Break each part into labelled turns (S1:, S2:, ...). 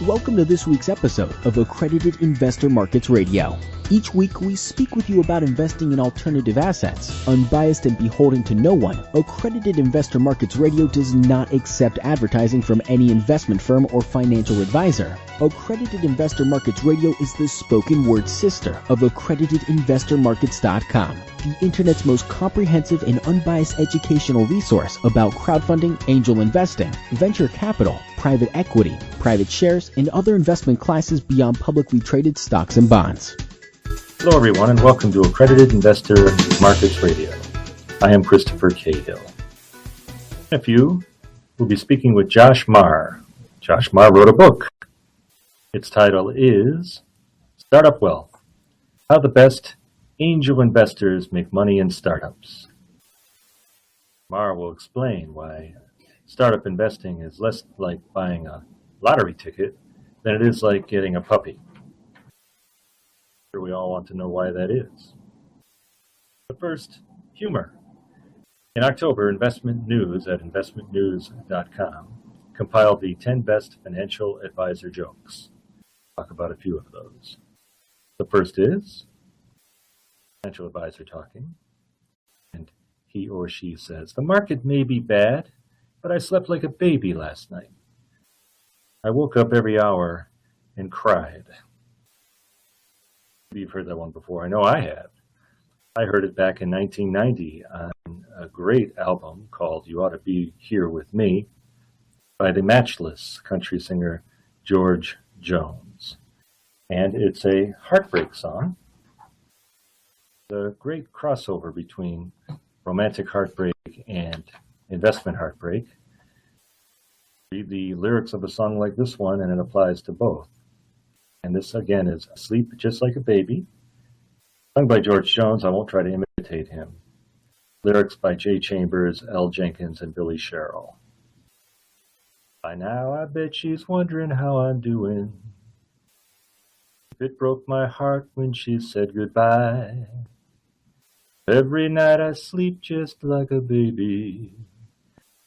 S1: Welcome to this week's episode of Accredited Investor Markets Radio. Each week, we speak with you about investing in alternative assets. Unbiased and beholden to no one, Accredited Investor Markets Radio does not accept advertising from any investment firm or financial advisor. Accredited Investor Markets Radio is the spoken word sister of AccreditedInvestorMarkets.com, the internet's most comprehensive and unbiased educational resource about crowdfunding, angel investing, venture capital, private equity, private shares, and other investment classes beyond publicly traded stocks and bonds.
S2: Hello, everyone, and welcome to Accredited Investor Markets Radio. I am Christopher Cahill. In a few, we'll be speaking with Josh Maher. Josh Maher wrote a book. Its title is Startup Wealth: How the Best Angel Investors Make Money in Startups. Maher will explain why startup investing is less like buying a lottery ticket than it is like getting a puppy. We all want to know why that is. But first, humor. In October, Investment News at investmentnews.com compiled the 10 best financial advisor jokes. Talk about a few of those. The first is financial advisor talking, and he or she says, "The market may be bad, but I slept like a baby last night. I woke up every hour and cried." You've heard that one before. I know I have. I heard it back in 1990 on a great album called You Ought to Be Here With Me by the matchless country singer George Jones. And it's a heartbreak song. The great crossover between romantic heartbreak and investment heartbreak. Read the lyrics of a song like this one and it applies to both. And this, again, is Sleep Just Like a Baby, sung by George Jones. I won't try to imitate him. Lyrics by Jay Chambers, L. Jenkins, and Billy Sherrill. By now, I bet she's wondering how I'm doing. It broke my heart when she said goodbye. Every night I sleep just like a baby.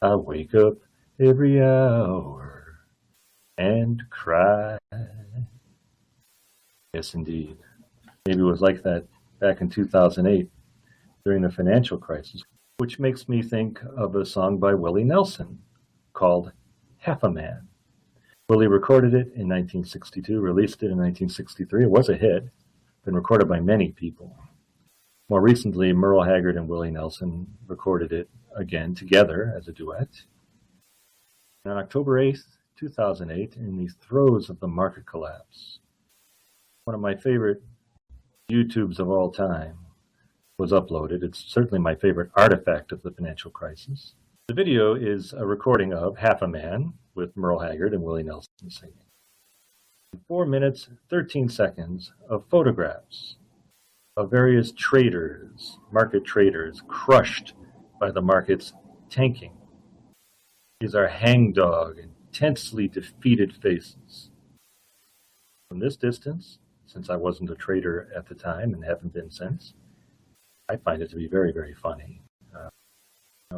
S2: I wake up every hour and cry. Yes, indeed. Maybe it was like that back in 2008 during the financial crisis, which makes me think of a song by Willie Nelson called Half a Man. Willie recorded it in 1962, released it in 1963. It was a hit, been recorded by many people. More recently, Merle Haggard and Willie Nelson recorded it again together as a duet. And on October 8th, 2008, in the throes of the market collapse, one of my favorite YouTubes of all time was uploaded. It's certainly my favorite artifact of the financial crisis. The video is a recording of Half a Man with Merle Haggard and Willie Nelson singing. 4 minutes, 13 seconds of photographs of various traders, market traders, crushed by the market's tanking. These are hangdog, intensely defeated faces. From this distance, since I wasn't a trader at the time and haven't been since, I find it to be very, very funny.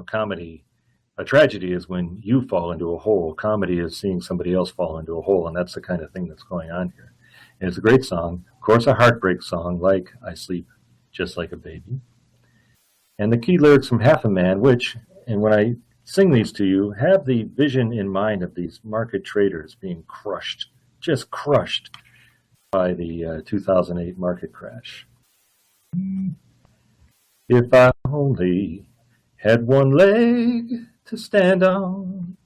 S2: Comedy, a tragedy is when you fall into a hole. Comedy is seeing somebody else fall into a hole, and that's the kind of thing that's going on here. And it's a great song, of course, a heartbreak song like I Sleep Just Like a Baby. And the key lyrics from Half a Man, which, and when I sing these to you, have the vision in mind of these market traders being crushed, just crushed by the 2008 market crash. If I only had one leg to stand on,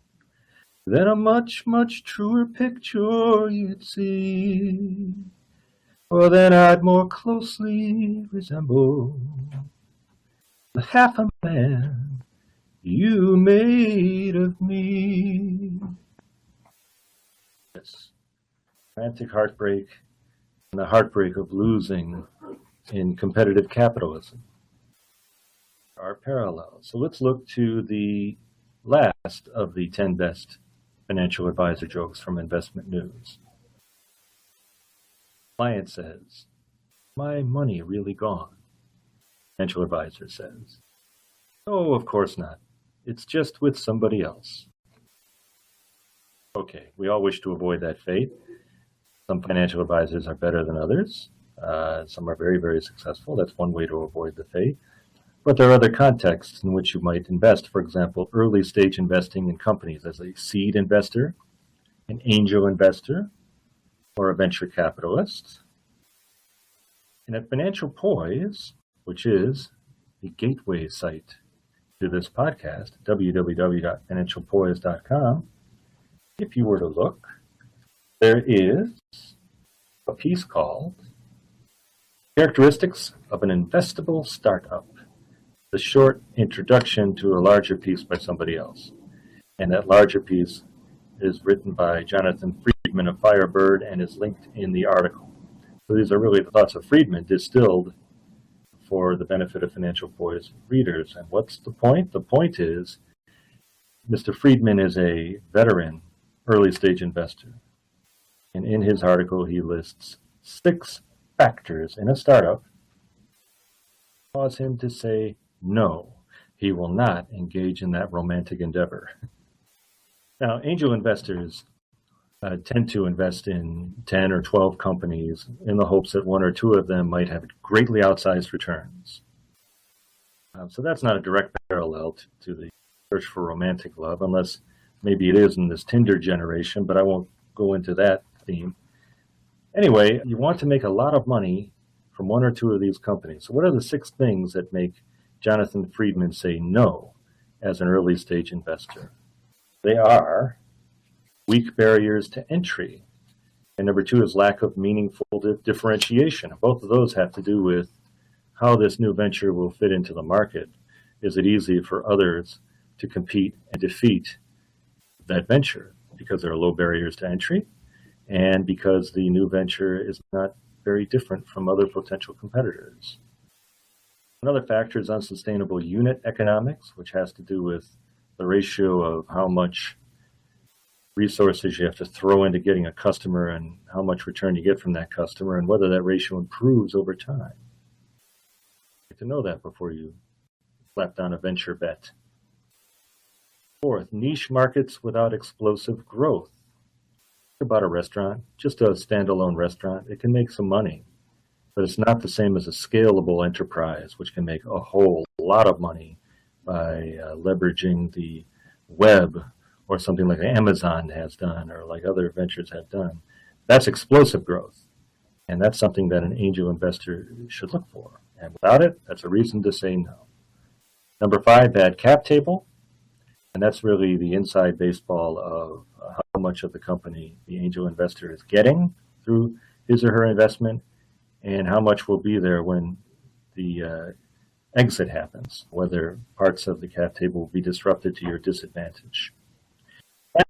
S2: then a much, much truer picture you'd see. Or then I'd more closely resemble the half a man you made of me. Yes, romantic heartbreak and the heartbreak of losing in competitive capitalism are parallel. So let's look to the last of the 10 best financial advisor jokes from Investment News. Client says, "My money really gone?" Financial advisor says, "Oh, of course not. It's just with somebody else." Okay, we all wish to avoid that fate. Some financial advisors are better than others. Some are very, very successful. That's one way to avoid the fate. But there are other contexts in which you might invest. For example, early stage investing in companies as a seed investor, an angel investor, or a venture capitalist. And at Financial Poise, which is the gateway site to this podcast, www.financialpoise.com, if you were to look, there is a piece called Characteristics of an Investable Startup, the short introduction to a larger piece by somebody else. And that larger piece is written by Jonathan Friedman of Firebird and is linked in the article. So these are really the thoughts of Friedman distilled for the benefit of Financial Poise readers. And what's the point? The point is Mr. Friedman is a veteran early stage investor. And in his article, he lists 6 factors in a startup that cause him to say no. He will not engage in that romantic endeavor. Now, angel investors tend to invest in 10 or 12 companies in the hopes that 1 or 2 of them might have greatly outsized returns. So that's not a direct parallel to the search for romantic love, unless maybe it is in this Tinder generation, but I won't go into that theme. Anyway, you want to make a lot of money from 1 or 2 of these companies. So what are the 6 things that make Jonathan Friedman say no as an early stage investor? They are weak barriers to entry. And number 2 is lack of meaningful differentiation. Both of those have to do with how this new venture will fit into the market. Is it easy for others to compete and defeat that venture because there are low barriers to entry and because the new venture is not very different from other potential competitors? Another factor is unsustainable unit economics, which has to do with the ratio of how much resources you have to throw into getting a customer and how much return you get from that customer and whether that ratio improves over time. You have to know that before you slap down a venture bet. 4th, niche markets without explosive growth. Think about a restaurant, just a standalone restaurant. It can make some money, but it's not the same as a scalable enterprise, which can make a whole lot of money by leveraging the web, or something like Amazon has done, or like other ventures have done. That's explosive growth. And that's something that an angel investor should look for. And without it, that's a reason to say no. Number 5, bad cap table. And that's really the inside baseball of how much of the company the angel investor is getting through his or her investment and how much will be there when the exit happens, whether parts of the cap table will be disrupted to your disadvantage.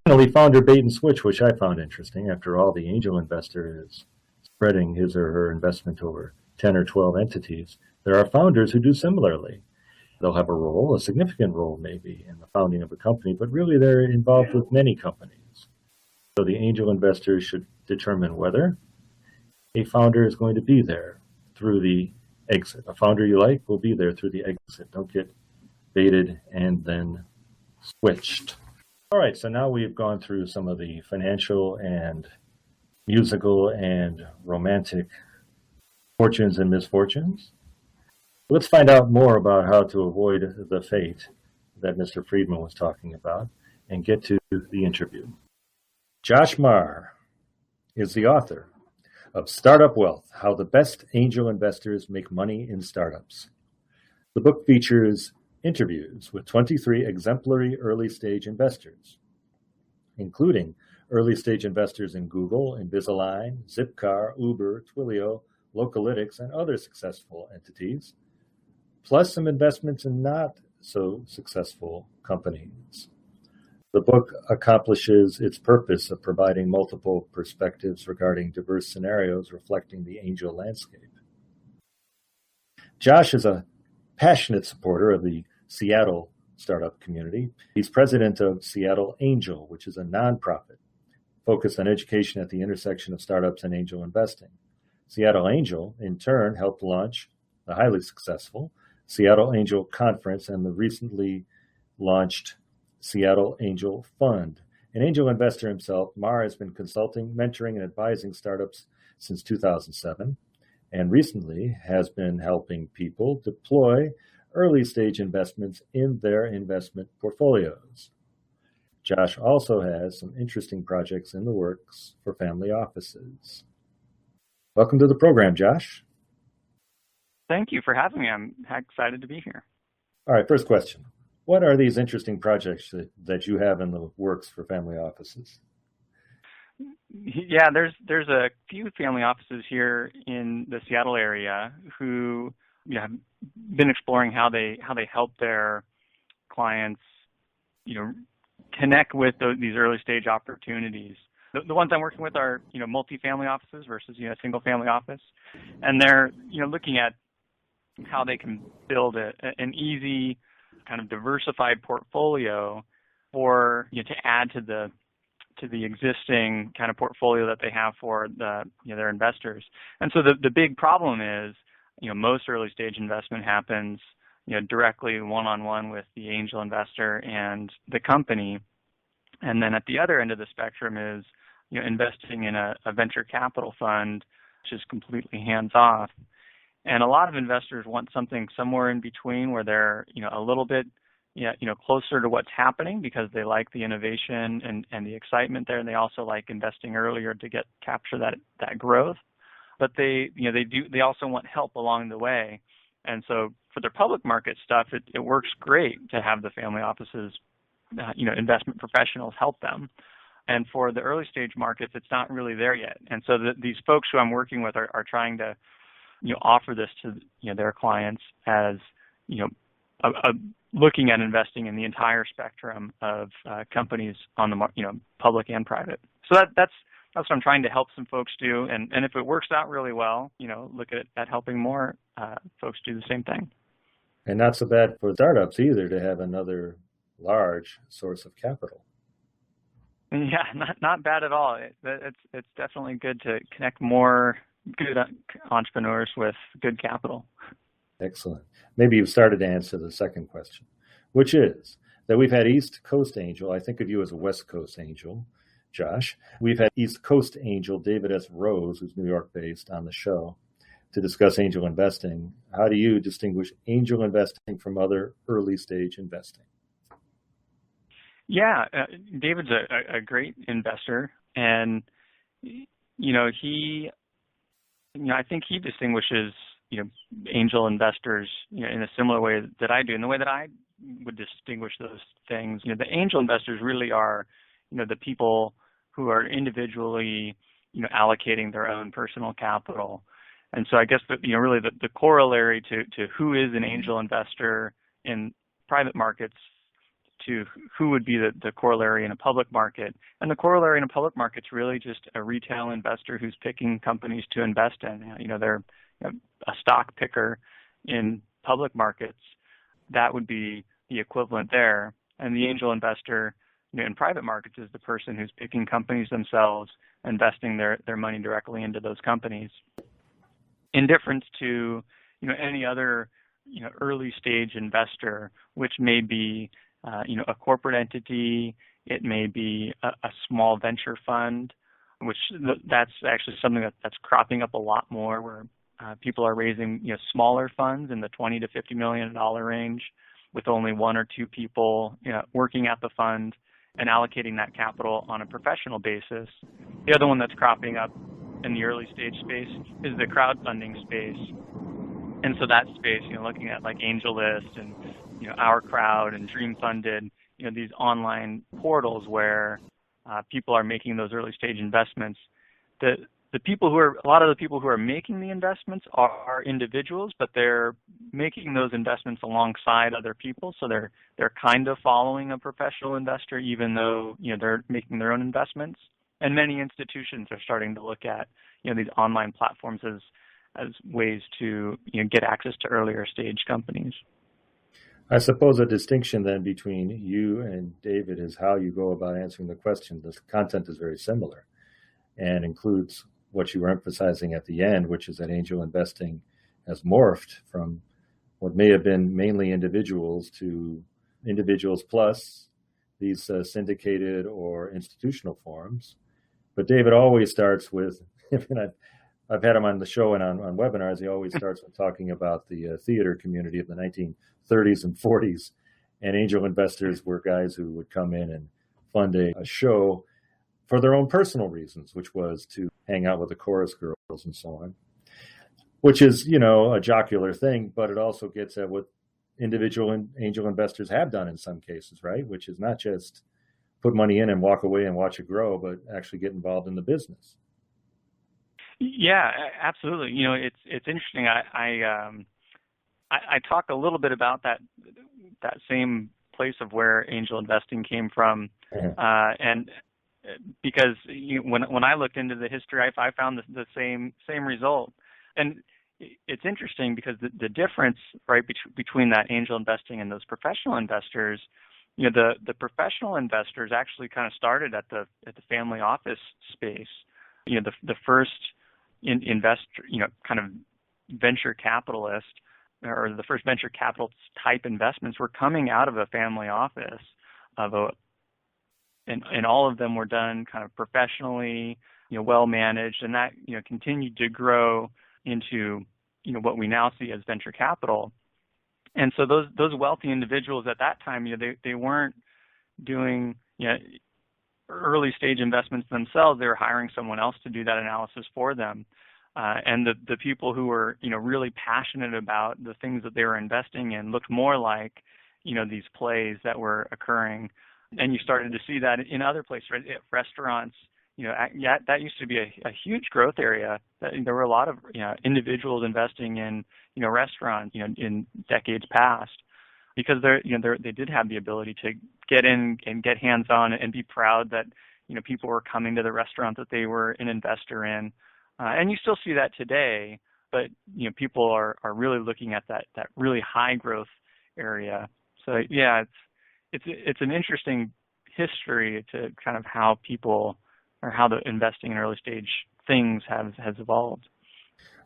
S2: Finally, founder bait and switch, which I found interesting. After all, the angel investor is spreading his or her investment over 10 or 12 entities. There are founders who do similarly. They'll have a role, a significant role maybe, in the founding of a company, but really they're involved with many companies. So the angel investor should determine whether a founder is going to be there through the exit. A founder you like will be there through the exit. Don't get baited and then switched. All right, so now we've gone through some of the financial and musical and romantic fortunes and misfortunes. Let's find out more about how to avoid the fate that Mr. Friedman was talking about and get to the interview. Josh Maher is the author of Startup Wealth, How the Best Angel Investors Make Money in Startups. The book features interviews with 23 exemplary early-stage investors, including early-stage investors in Google, Invisalign, Zipcar, Uber, Twilio, Localytics, and other successful entities, plus some investments in not-so-successful companies. The book accomplishes its purpose of providing multiple perspectives regarding diverse scenarios reflecting the angel landscape. Josh is a passionate supporter of the Seattle startup community. He's president of Seattle Angel, which is a nonprofit focused on education at the intersection of startups and angel investing. Seattle Angel, in turn, helped launch the highly successful Seattle Angel Conference and the recently launched Seattle Angel Fund, An angel investor himself, Maher has been consulting, mentoring, and advising startups since 2007, and recently has been helping people deploy early-stage investments in their investment portfolios. Josh also has some interesting projects in the works for family offices. Welcome to the program, Josh.
S3: Thank you for having me. I'm excited to be here.
S2: All right, first question. What are these interesting projects that you have in the works for family offices?
S3: Yeah, there's a few family offices here in the Seattle area who have been exploring how they help their clients, connect with these early stage opportunities. The ones I'm working with are multi-family offices versus a single family office, and they're looking at how they can build an easy kind of diversified portfolio for to add to the existing kind of portfolio that they have for their investors. And so the big problem is most early stage investment happens directly one-on-one with the angel investor and the company, and then at the other end of the spectrum is investing in a venture capital fund, which is completely hands-off. And a lot of investors want something somewhere in between where they're, a little bit, closer to what's happening because they like the innovation and the excitement there, and they also like investing earlier to capture that growth. But they also want help along the way. And so for their public market stuff, it works great to have the family offices, investment professionals help them. And for the early stage markets, it's not really there yet. And so these folks who I'm working with are trying to offer this to their clients as looking at investing in the entire spectrum of companies on the public and private. So that's what I'm trying to help some folks do, and if it works out really well, look at helping more folks do the same thing.
S2: And not so bad for startups either to have another large source of capital.
S3: Yeah, not bad at all. It's definitely good to connect more good entrepreneurs with good capital.
S2: Excellent. Maybe you've started to answer the second question, which is that we've had East Coast Angel. I think of you as a West Coast Angel, Josh. We've had East Coast Angel David S. Rose, who's New York-based, on the show to discuss angel investing. How do you distinguish angel investing from other early-stage investing?
S3: Yeah, David's a great investor, and I think he distinguishes angel investors in a similar way that I do. And the way that I would distinguish those things, the angel investors really are the people who are individually allocating their own personal capital. And so I guess that really the corollary to who is an angel investor in private markets to who would be the corollary in a public market. And the corollary in a public market is really just a retail investor who's picking companies to invest in. They're a stock picker in public markets. That would be the equivalent there. And the angel investor in private markets is the person who's picking companies themselves, investing their money directly into those companies. In difference to any other early stage investor, which may be a corporate entity, it may be a small venture fund, which that's actually something that's cropping up a lot more, where people are raising smaller funds in the $20 to $50 million range, with only one or two people working at the fund and allocating that capital on a professional basis. The other one that's cropping up in the early stage space is the crowdfunding space. And so that space, looking at like AngelList and Our Crowd and Dream Funded, these online portals where people are making those early stage investments. A lot of the people who are making the investments are individuals, but they're making those investments alongside other people. So they're kind of following a professional investor, even though they're making their own investments. And many institutions are starting to look at these online platforms as ways to get access to earlier stage companies.
S2: I suppose a distinction then between you and David is how you go about answering the question. The content is very similar and includes what you were emphasizing at the end, which is that angel investing has morphed from what may have been mainly individuals to individuals plus these syndicated or institutional forums. But David always starts with, and I've had him on the show and on webinars, he always starts with talking about the theater community of the 1930s and 40s. And angel investors were guys who would come in and fund a show for their own personal reasons, which was to hang out with the chorus girls and so on, which is, a jocular thing, but it also gets at what individual angel investors have done in some cases, right? Which is not just put money in and walk away and watch it grow, but actually get involved in the business.
S3: Yeah, absolutely. It's interesting. I talk a little bit about that same place of where angel investing came from, and because when I looked into the history, I found the same result. And it's interesting because the difference, right, between that angel investing and those professional investors, the professional investors actually kind of started at the family office space. The first investor, kind of venture capitalist, or the first venture capital type investments were coming out of a family office and all of them were done kind of professionally, well managed, and that continued to grow into what we now see as venture capital. And so those wealthy individuals at that time, they weren't doing early stage investments themselves. They were hiring someone else to do that analysis for them. And the people who were really passionate about the things that they were investing in looked more like these plays that were occurring. And you started to see that in other places, right? Restaurants. That used to be a huge growth area. There were a lot of individuals investing in restaurants in decades past, because they did have the ability to get in and get hands on and be proud that people were coming to the restaurant that they were an investor in. And you still see that today, but people are really looking at that really high growth area. So yeah, it's an interesting history to kind of how people, or how the investing in early stage things has evolved.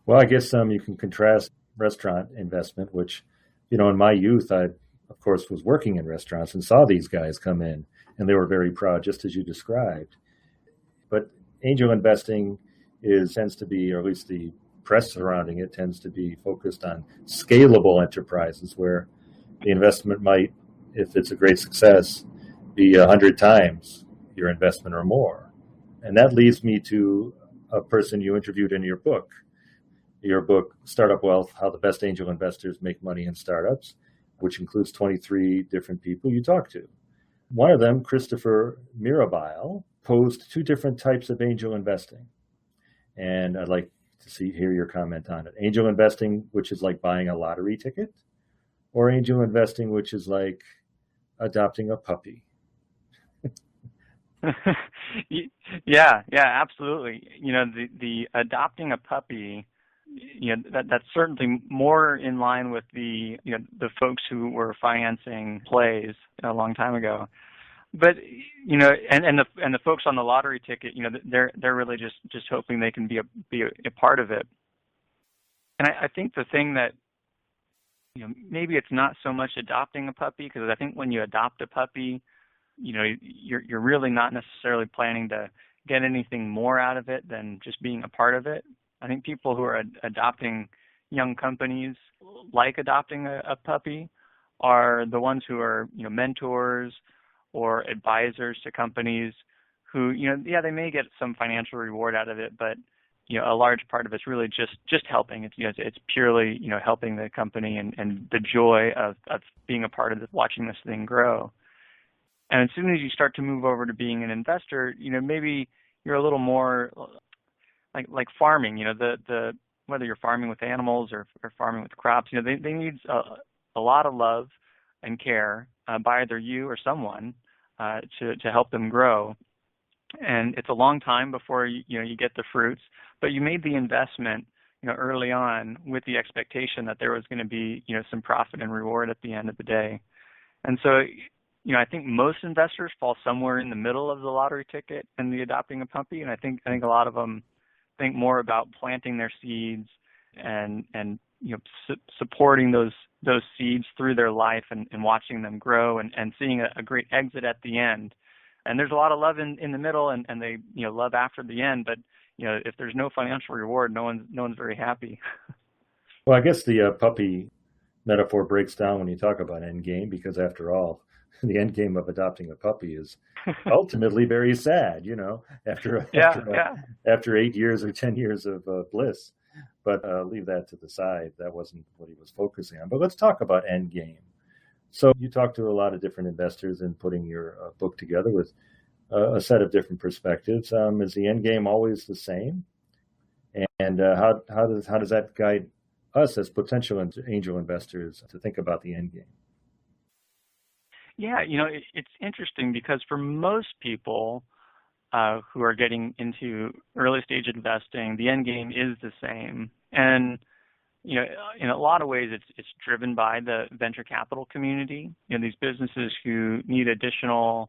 S2: Well, I guess you can contrast restaurant investment, which, in my youth, I, of course, was working in restaurants and saw these guys come in, and they were very proud, just as you described. But angel investing tends to be, or at least the press surrounding it tends to be focused on scalable enterprises, where the investment might, if it's a great success, be 100 times your investment or more. And that leads me to a person you interviewed in your book, Startup Wealth, How the Best Angel Investors Make Money in Startups, which includes 23 different people you talked to. One of them, Christopher Cahill, posed two different types of angel investing. And I'd like to hear your comment on it. Angel investing, which is like buying a lottery ticket, or angel investing, which is like adopting a puppy.
S3: Yeah, absolutely. The adopting a puppy, that's certainly more in line with the folks who were financing plays a long time ago. But and the folks on the lottery ticket, they're really just hoping they can be a part of it. And I think the thing that maybe it's not so much adopting a puppy, because I think when you adopt a puppy, you're really not necessarily planning to get anything more out of it than just being a part of it. I think people who are adopting young companies, like adopting a puppy, are the ones who are mentors or advisors to companies who they may get some financial reward out of it, but a large part of it's really just helping. It's purely helping the company and the joy of being a part of it, watching this thing grow. And as soon as you start to move over to being an investor, maybe you're a little more like farming. The whether you're farming with animals or farming with crops, they need a lot of love and care by either you or someone to help them grow. And it's a long time before you get the fruits, but you made the investment early on with the expectation that there was going to be some profit and reward at the end of the day. And so I think most investors fall somewhere in the middle of the lottery ticket and the adopting a puppy, and I think a lot of them think more about planting their seeds and supporting those seeds through their life and watching them grow and seeing a great exit at the end. And there's a lot of love in the middle, and they love after the end. But if there's no financial reward, no one's very happy.
S2: Well, I guess the puppy metaphor breaks down when you talk about end game, because after all, the end game of adopting a puppy is ultimately very sad. After 8 years or 10 years of bliss. But leave that to the side. That wasn't what he was focusing on. But let's talk about end game. So you talked to a lot of different investors in putting your book together with a set of different perspectives. Is the end game always the same? And how does that guide us as potential angel investors to think about the end game?
S3: Yeah, it's interesting because for most people who are getting into early stage investing, the end game is the same. And in a lot of ways, it's driven by the venture capital community. These businesses who need additional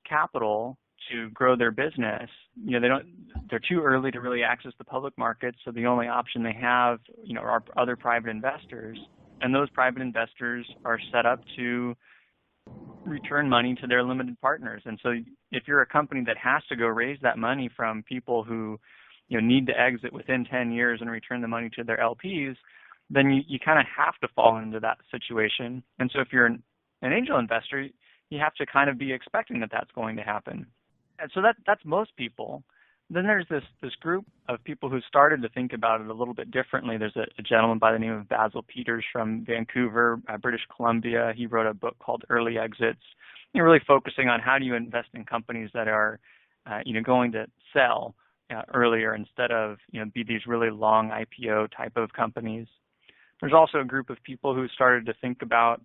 S3: capital to grow their business. They're too early to really access the public markets, so the only option they have, are other private investors. And those private investors are set up to return money to their limited partners. And so if you're a company that has to go raise that money from people who need to exit within 10 years and return the money to their LPs, then you kind of have to fall into that situation. And so if you're an angel investor, you have to kind of be expecting that that's going to happen. And so that's most people. Then there's this group of people who started to think about it a little bit differently. There's a gentleman by the name of Basil Peters from Vancouver, British Columbia. He wrote a book called Early Exits. Really focusing on how do you invest in companies that are, going to sell earlier instead of, be these really long IPO type of companies. There's also a group of people who started to think about,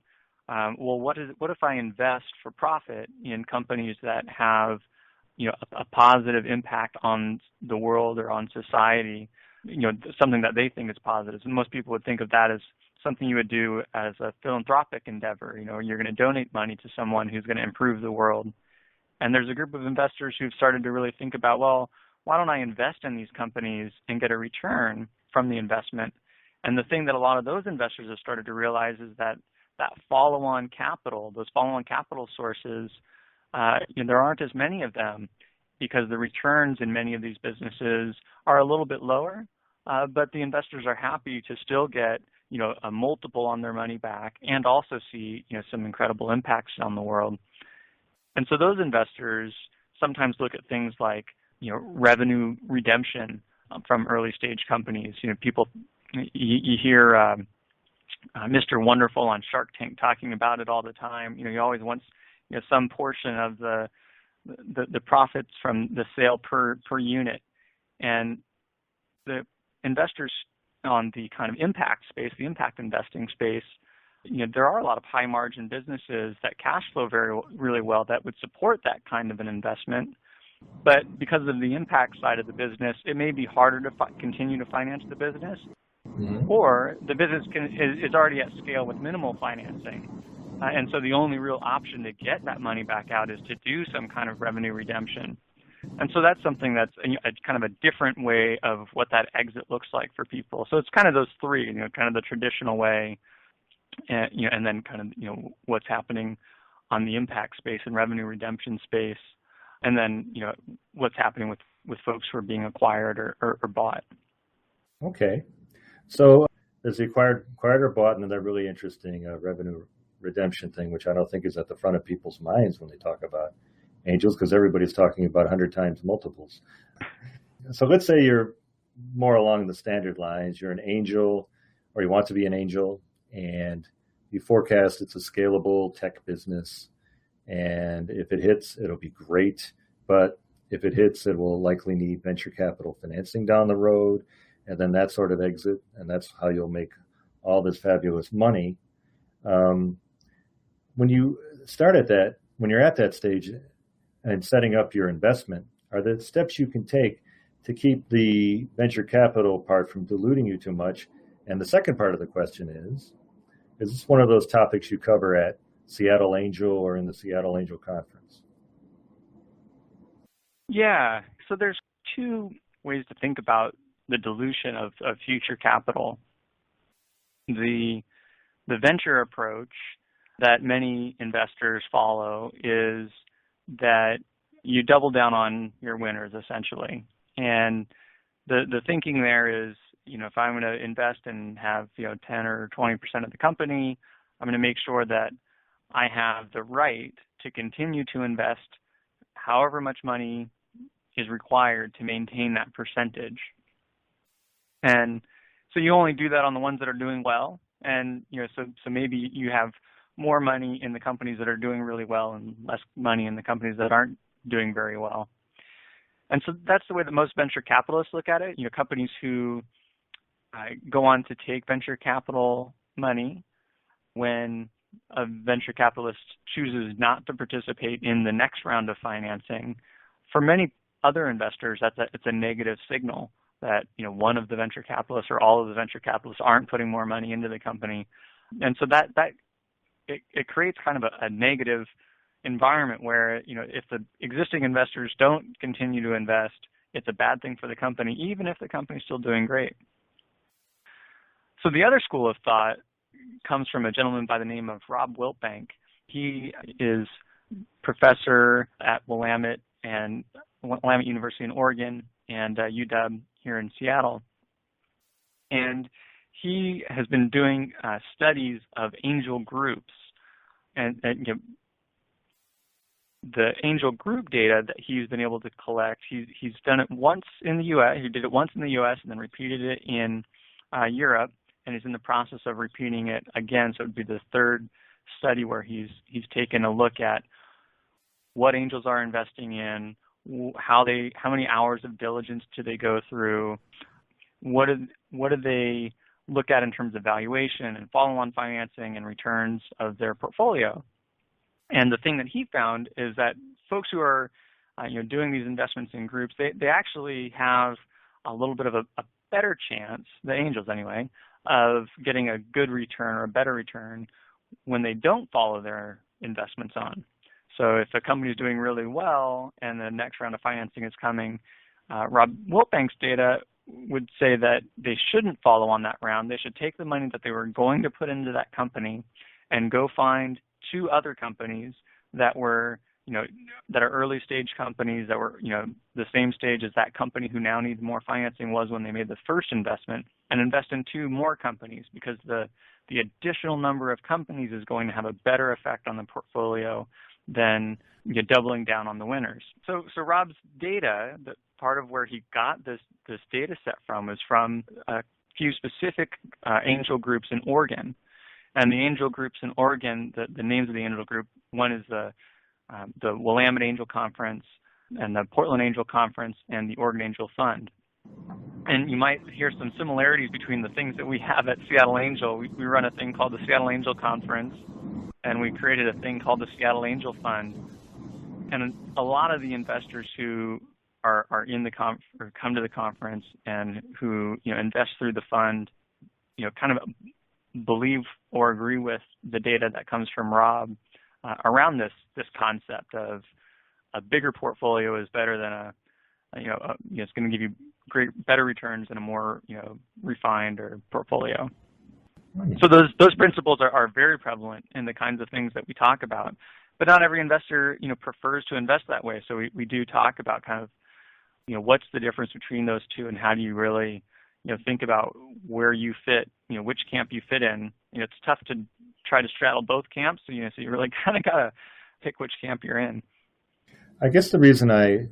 S3: what if I invest for profit in companies that have a positive impact on the world or on society, something that they think is positive. And most people would think of that as something you would do as a philanthropic endeavor. You're going to donate money to someone who's going to improve the world. And there's a group of investors who've started to really think about, well, why don't I invest in these companies and get a return from the investment? And the thing that a lot of those investors have started to realize is that follow-on capital, those follow-on capital sources, there aren't as many of them because the returns in many of these businesses are a little bit lower, but the investors are happy to still get, a multiple on their money back and also see, some incredible impacts on the world. And so those investors sometimes look at things like, revenue redemption from early stage companies. People, you hear Mr. Wonderful on Shark Tank talking about it all the time. He always wants some portion of the profits from the sale per unit. And the investors on the kind of impact space, the impact investing space, there are a lot of high margin businesses that cash flow really well that would support that kind of an investment. But because of the impact side of the business, it may be harder to continue to finance the business, or the business is already at scale with minimal financing. And so the only real option to get that money back out is to do some kind of revenue redemption. And so that's something that's a kind of a different way of what that exit looks like for people. So it's kind of those three, kind of the traditional way, and then kind of, what's happening on the impact space and revenue redemption space, and then, what's happening with folks who are being acquired or bought.
S2: Okay. So there's the acquired or bought, and then that really interesting revenue redemption thing, which I don't think is at the front of people's minds when they talk about angels, because everybody's talking about 100 times multiples. So let's say you're more along the standard lines. You're an angel, or you want to be an angel, and you forecast it's a scalable tech business. And if it hits, it'll be great. But if it hits, it will likely need venture capital financing down the road, and then that sort of exit, and that's how you'll make all this fabulous money. When you start at that, when you're at that stage and setting up your investment, are there steps you can take to keep the venture capital part from diluting you too much? And the second part of the question is this one of those topics you cover at Seattle Angel or in the Seattle Angel Conference?
S3: Yeah, so there's two ways to think about the dilution of future capital. The venture approach that many investors follow is that you double down on your winners, essentially. And the thinking there is, if I'm going to invest and have 10 or 20% of the company, I'm going to make sure that I have the right to continue to invest however much money is required to maintain that percentage. And so you only do that on the ones that are doing well. And so maybe you have more money in the companies that are doing really well and less money in the companies that aren't doing very well. And so that's the way that most venture capitalists look at it. Companies who go on to take venture capital money when a venture capitalist chooses not to participate in the next round of financing. For many other investors, it's a negative signal that one of the venture capitalists or all of the venture capitalists aren't putting more money into the company. And so that it creates kind of a negative environment where if the existing investors don't continue to invest, it's a bad thing for the company, even if the company's still doing great. So the other school of thought comes from a gentleman by the name of Rob Wiltbank. He is professor at Willamette University in Oregon and UW here in Seattle. And he has been doing studies of angel groups. And the angel group data that he's been able to collect, he's done it once in the U.S. He did it once in the U.S. and then repeated it in Europe, and he's in the process of repeating it again. So it would be the third study where he's taken a look at what angels are investing in, how many hours of diligence do they go through, what do they look at in terms of valuation and follow-on financing and returns of their portfolio. And the thing that he found is that folks who are doing these investments in groups, they actually have a little bit of a better chance, the angels anyway, of getting a good return or a better return when they don't follow their investments on. So if a company is doing really well and the next round of financing is coming, Rob Wiltbank's data would say that they shouldn't follow on that round. They should take the money that they were going to put into that company and go find two other companies that were, that are early stage companies that were, the same stage as that company who now needs more financing was when they made the first investment, and invest in two more companies, because the additional number of companies is going to have a better effect on the portfolio than doubling down on the winners. So Rob's data, that part of where he got this data set from is from a few specific angel groups in Oregon. And the angel groups in Oregon, the names of the angel group, one is the Willamette Angel Conference and the Portland Angel Conference and the Oregon Angel Fund. And you might hear some similarities between the things that we have at Seattle Angel. We run a thing called the Seattle Angel Conference, and we created a thing called the Seattle Angel Fund. And a lot of the investors who are in the or come to the conference and who invest through the fund, kind of believe or agree with the data that comes from Rob around this concept of a bigger portfolio is better than it's going to give you better returns in a more refined or portfolio. So those principles are very prevalent in the kinds of things that we talk about, but not every investor prefers to invest that way. So we do talk about kind of what's the difference between those two, and how do you really think about where you fit, which camp you fit in. It's tough to try to straddle both camps, so you really kind of got to pick which camp you're in.
S2: I guess the reason I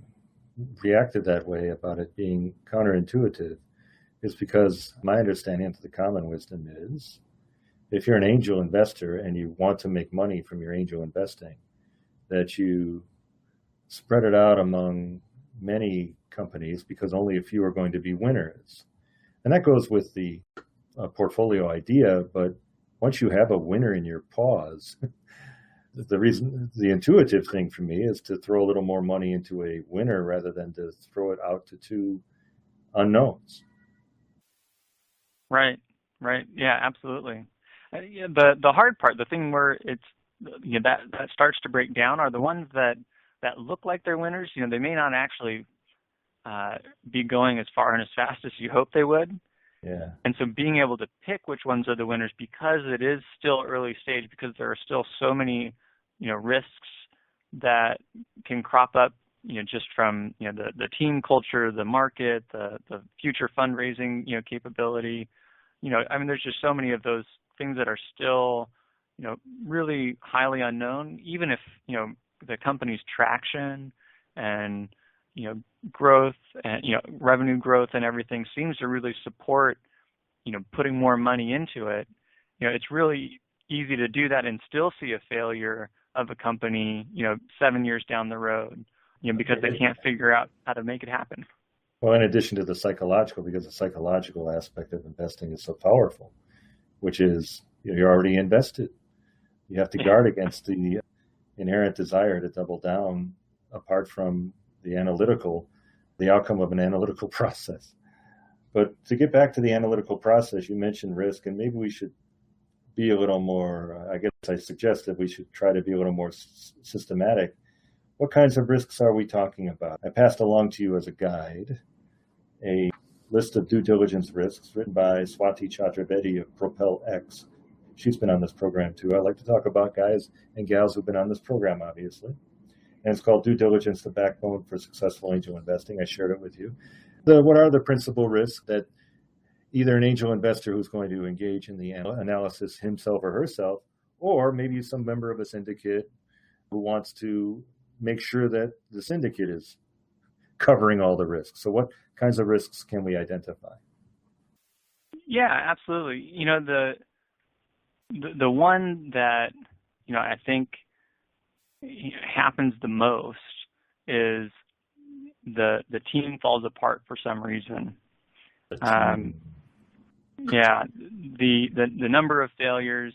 S2: reacted that way about it being counterintuitive is because my understanding of the common wisdom is if you're an angel investor and you want to make money from your angel investing, that you spread it out among many companies because only a few are going to be winners. And that goes with the portfolio idea, but once you have a winner in your paws, the intuitive thing for me is to throw a little more money into a winner rather than to throw it out to two unknowns.
S3: Right. Yeah, absolutely. The hard part, the thing where it's that starts to break down, are the ones that look like they're winners. They may not actually be going as far and as fast as you hope they would.
S2: Yeah.
S3: And so being able to pick which ones are the winners, because it is still early stage, because there are still so many, risks that can crop up, just from, the team culture, the market, the future fundraising, capability. There's just so many of those things that are still, really highly unknown, even if, the company's traction and, growth and, revenue growth and everything seems to really support, putting more money into it. It's really easy to do that and still see a failure of a company, 7 years down the road, because they can't figure out how to make it happen.
S2: Well, in addition to the psychological, because the psychological aspect of investing is so powerful, which is you're already invested. You have to guard against the inherent desire to double down apart from the outcome of an analytical process. But to get back to the analytical process, you mentioned risk, and maybe we should be a little more, I guess I suggest that we should try to be a little more systematic. What kinds of risks are we talking about? I passed along to you as a guide a list of due diligence risks written by Swati Chaturvedi of Propel X. She's been on this program too. I like to talk about guys and gals who've been on this program, obviously. And it's called Due Diligence, the Backbone for Successful Angel Investing. I shared it with you. What are the principal risks that either an angel investor who's going to engage in the analysis himself or herself, or maybe some member of a syndicate who wants to make sure that the syndicate is covering all the risks? So what kinds of risks can we identify?
S3: Yeah, absolutely. The one that, I think happens the most is the team falls apart for some reason. Yeah, the number of failures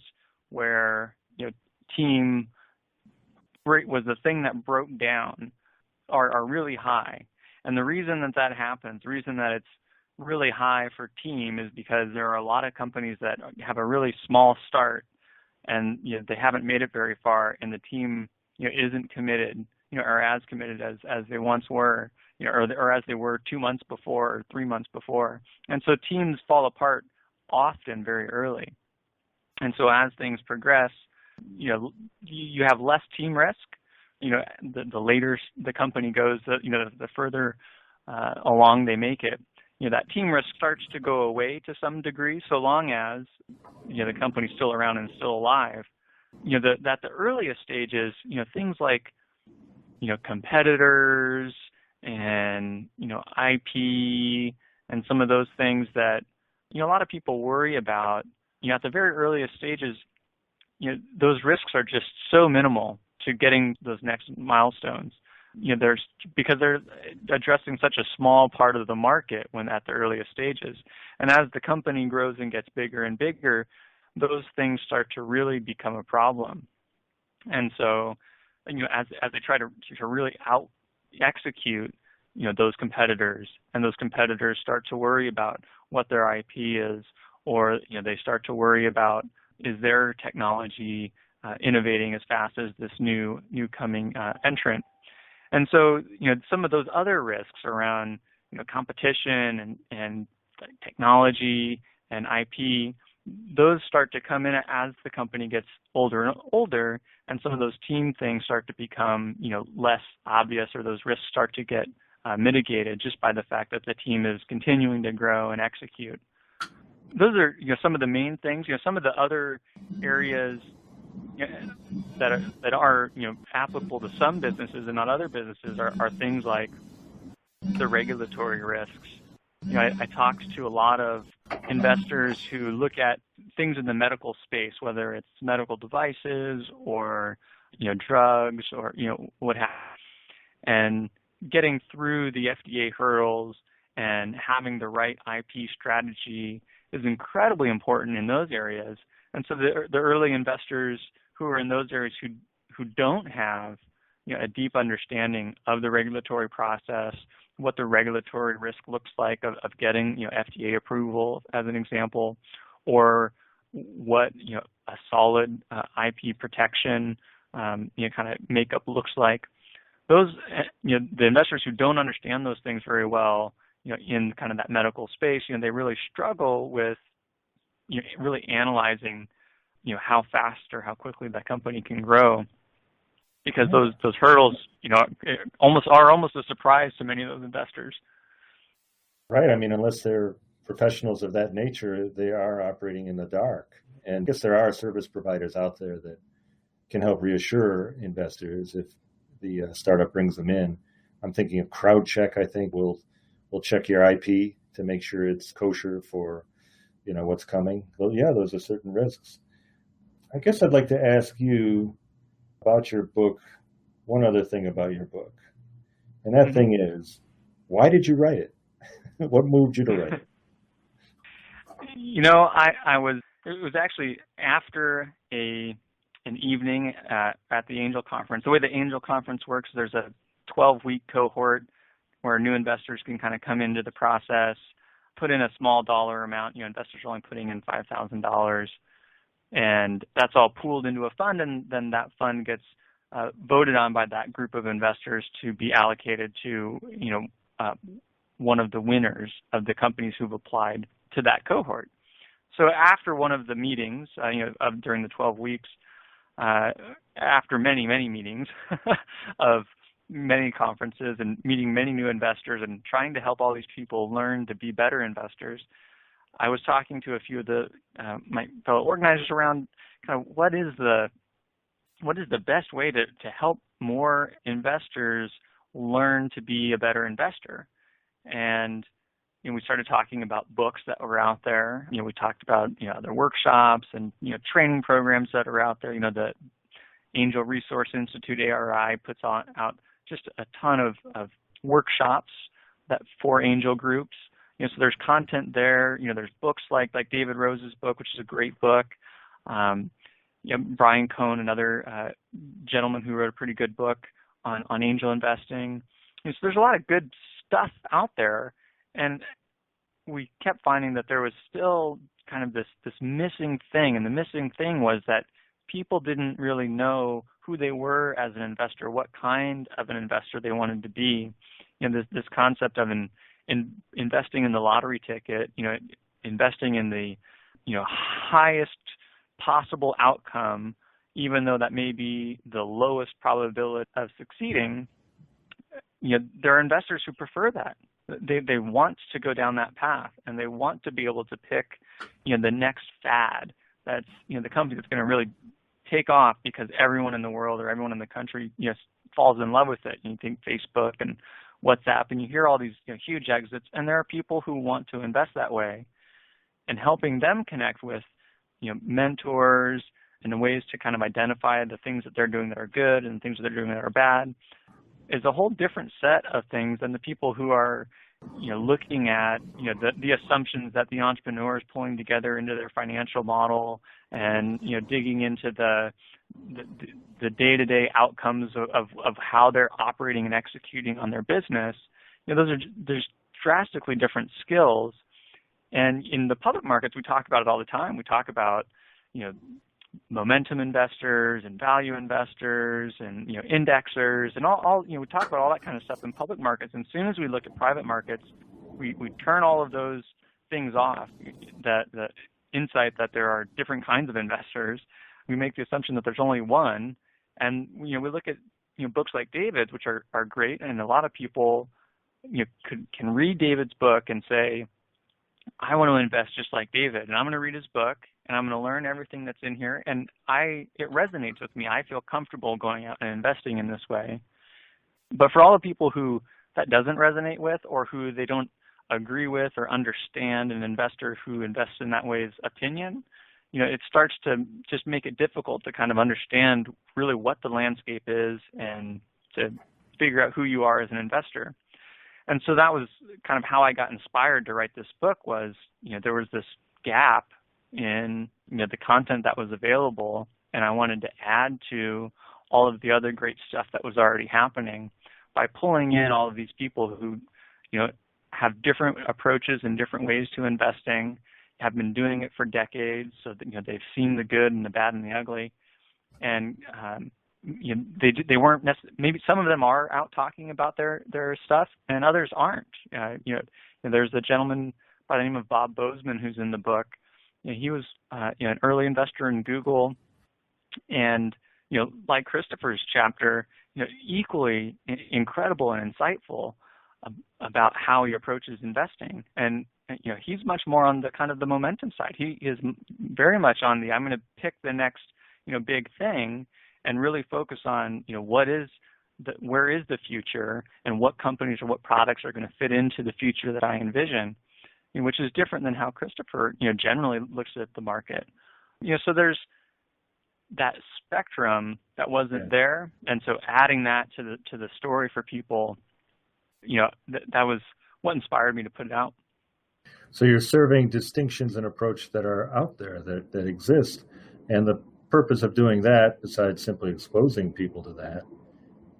S3: where team was the thing that broke down are really high, and the reason that happens, the reason that it's really high for team, is because there are a lot of companies that have a really small start, and they haven't made it very far, and the team isn't committed, or as committed as they once were, or as they were 2 months before or 3 months before. And so teams fall apart often very early. And so as things progress, you have less team risk. The later the company goes, the further along they make it, that team risk starts to go away to some degree, so long as the company's still around and still alive. That the earliest stages, things like competitors and IP and some of those things that a lot of people worry about. At the very earliest stages, those risks are just so minimal to getting those next milestones. Because they're addressing such a small part of the market when at the earliest stages. And as the company grows and gets bigger and bigger, those things start to really become a problem. And so, as they try to really out-execute, those competitors, and those competitors start to worry about what their IP is, or, they start to worry about, is their technology innovating as fast as this new coming entrant? And so, some of those other risks around, competition and technology and IP, those start to come in as the company gets older and older, and some of those team things start to become, less obvious, or those risks start to get mitigated just by the fact that the team is continuing to grow and execute. Those are, some of the main things. Some of the other areas that are applicable to some businesses and not other businesses are things like the regulatory risks. I talked to a lot of investors who look at things in the medical space, whether it's medical devices or drugs or what have you, and getting through the FDA hurdles and having the right IP strategy is incredibly important in those areas. And so the early investors who are in those areas who don't have a deep understanding of the regulatory process, what the regulatory risk looks like of getting FDA approval, as an example, or what a solid IP protection kind of makeup looks like. Those the investors who don't understand those things very well in kind of that medical space, they really struggle with, really analyzing, how fast or how quickly that company can grow, because those hurdles, are almost a surprise to many of those investors.
S2: Right. I mean, unless they're professionals of that nature, they are operating in the dark. And I guess there are service providers out there that can help reassure investors if the startup brings them in. I'm thinking of CrowdCheck. I think will check your IP to make sure it's kosher for, what's coming. Well, yeah, those are certain risks. I guess I'd like to ask you about your book, one other thing about your book. And that thing is, why did you write it? What moved you to write it?
S3: It was actually after an evening at the Angel Conference. The way the Angel Conference works, there's a 12-week cohort where new investors can kind of come into the process, put in a small dollar amount. Investors are only putting in $5,000, and that's all pooled into a fund, and then that fund gets voted on by that group of investors to be allocated to, one of the winners of the companies who've applied to that cohort. So after one of the meetings, during the 12 weeks, after many, many meetings of many conferences and meeting many new investors and trying to help all these people learn to be better investors, I was talking to a few of my fellow organizers around kind of what is the best way to help more investors learn to be a better investor. And we started talking about books that were out there. We talked about other workshops and training programs that are out there. The Angel Resource Institute, ARI, puts out just a ton of workshops for angel groups. So there's content there. There's books like David Rose's book, which is a great book. Brian Cohn, another gentleman who wrote a pretty good book on angel investing. So there's a lot of good stuff out there, and we kept finding that there was still kind of this missing thing, and the missing thing was that people didn't really know who they were as an investor, what kind of an investor they wanted to be. This concept of investing in the lottery ticket, investing in the highest possible outcome, even though that may be the lowest probability of succeeding. There are investors who prefer that. They want to go down that path, and they want to be able to pick, the next fad that's, the company that's going to really take off because everyone in the world or everyone in the country, falls in love with it. You think Facebook and WhatsApp, and you hear all these huge exits, and there are people who want to invest that way, and helping them connect with, mentors and the ways to kind of identify the things that they're doing that are good and things that they're doing that are bad is a whole different set of things than the people who are, looking at, the assumptions that the entrepreneur is pulling together into their financial model and, digging into the day-to-day outcomes of how they're operating and executing on their business. There's drastically different skills. And in the public markets, we talk about it all the time. We talk about, momentum investors and value investors and indexers and all we talk about all that kind of stuff in public markets. And as soon as we look at private markets, we turn all of those things off. That the insight that there are different kinds of investors, we make the assumption that there's only one. And we look at books like David's, which are great, and a lot of people can read David's book and say, I want to invest just like David, and I'm going to read his book, and I'm going to learn everything that's in here, and it resonates with me. I feel comfortable going out and investing in this way. But for all the people who that doesn't resonate with, or who they don't agree with or understand an investor who invests in that way's opinion, it starts to just make it difficult to kind of understand really what the landscape is and to figure out who you are as an investor. And so that was kind of how I got inspired to write this book. Was, there was this gap in, the content that was available, and I wanted to add to all of the other great stuff that was already happening by pulling in all of these people who, have different approaches and different ways to investing, have been doing it for decades, so that, they've seen the good and the bad and the ugly. And, they weren't maybe some of them are out talking about their stuff, and others aren't. There's a gentleman by the name of Bob Bozeman who's in the book. He was an early investor in Google, and like Christopher's chapter, equally incredible and insightful about how he approaches investing. And he's much more on the kind of the momentum side. He is very much on the I'm going to pick the next big thing and really focus on where is the future and what companies or what products are going to fit into the future that I envision, which is different than how Christopher generally looks at the market. So there's that spectrum that wasn't there, and so adding that to the story for people, that was what inspired me to put it out.
S2: So you're serving distinctions and approach that are out there that exist, and the purpose of doing that, besides simply exposing people to that,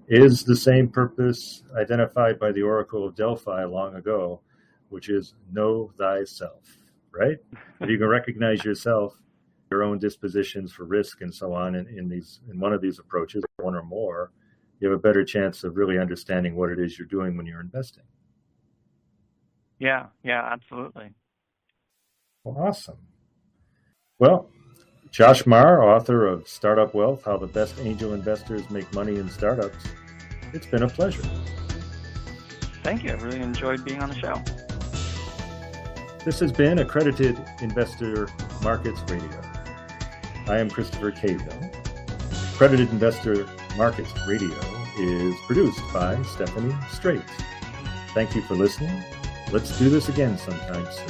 S2: is the same purpose identified by the Oracle of Delphi long ago, which is know thyself, right? If you can recognize yourself, your own dispositions for risk and so on in one of these approaches, one or more, you have a better chance of really understanding what it is you're doing when you're investing.
S3: Yeah, absolutely.
S2: Well, awesome. Well, Josh Maher, author of Startup Wealth, How the Best Angel Investors Make Money in Startups. It's been a pleasure.
S3: Thank you. I really enjoyed being on the show.
S2: This has been Accredited Investor Markets Radio. I am Christopher Cahill. Accredited Investor Markets Radio is produced by Stephanie Strait. Thank you for listening. Let's do this again sometime soon.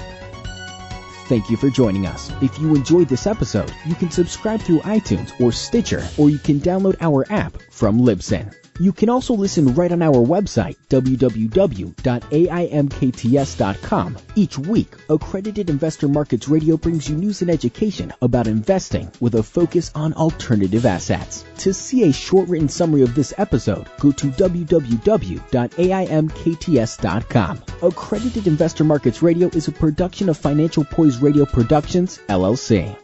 S1: Thank you for joining us. If you enjoyed this episode, you can subscribe through iTunes or Stitcher, or you can download our app from Libsyn. You can also listen right on our website, www.AIMkts.com. Each week, Accredited Investor Markets Radio brings you news and education about investing with a focus on alternative assets. To see a short written summary of this episode, go to www.AIMkts.com. Accredited Investor Markets Radio is a production of Financial Poise Radio Productions, LLC.